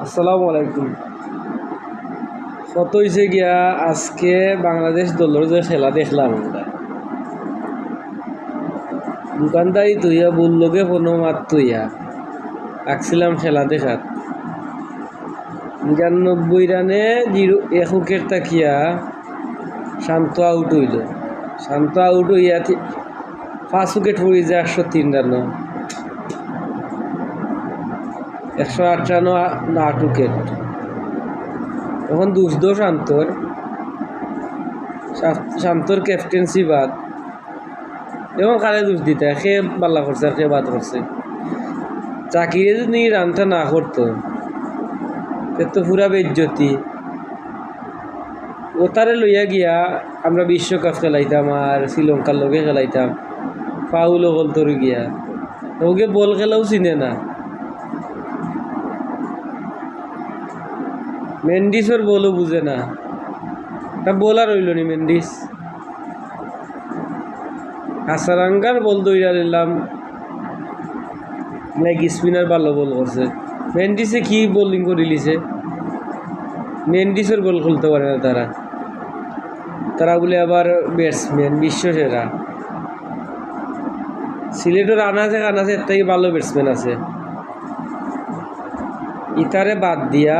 আসসালামু আলাইকুম। কত হয়েছে গিয়া আজকে বাংলাদেশ দলের যে খেলা দেখলাম আমরা, দোকানদারি তুইয়া বললোকে কোনো মাত তুইয়া রাখছিলাম খেলা দেখার ৯৯ রানে ১ উইকেট তাকিয়া শান্ত আউট হইল। শান্ত আউট হইয়া ৫ উইকেট পড়ি যে ১০৩ রান, ১০৮ রান ৮ উইকেট। এখন দোষ শান্তর ক্যাপ্টেন্সি বাদ। এবং কারে দোষ দিতে সে বাল্লা করছে আর সে বাদ করছে। চাকিরে যদি রানটা না করতো তো পুরা বেজ্জতি। ওতারে লইয়া গিয়া আমরা বিশ্বকাপ খেলাইতাম আর শ্রীলঙ্কার লগে খেলাইতাম। ফাউলও হল তোর গিয়া ওকে বল খেলাও চিনে না। মেন্ডিসর বলও বুঝে না, বোলার হইল নি মেন্ডিস। হাসারাঙ্গার বল দইরা নিলাম, লেগ স্পিনার ভালো বল করছে। মেন্ডিসে কি বোলিং করে লিছে, মেন্ডিসের বল খেলতে পারে না তারা বলে আবার ব্যাটসম্যান বিশ্বসেরা। সিলেটের আনাচে কানাচে এর থেকে ভালো ব্যাটসম্যান আছে। ইতারে বাদ দিয়া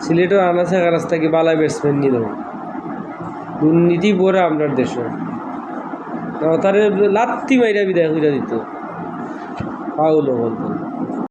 সিলেটের আনাচে কানাচ থেকে ভালো ব্যাটসম্যান নিল। দুর্নীতি পড়ে আমরা দেশে তারে লাত্তি মাইরা বিদায় করে দিত, ফাউল বলতো।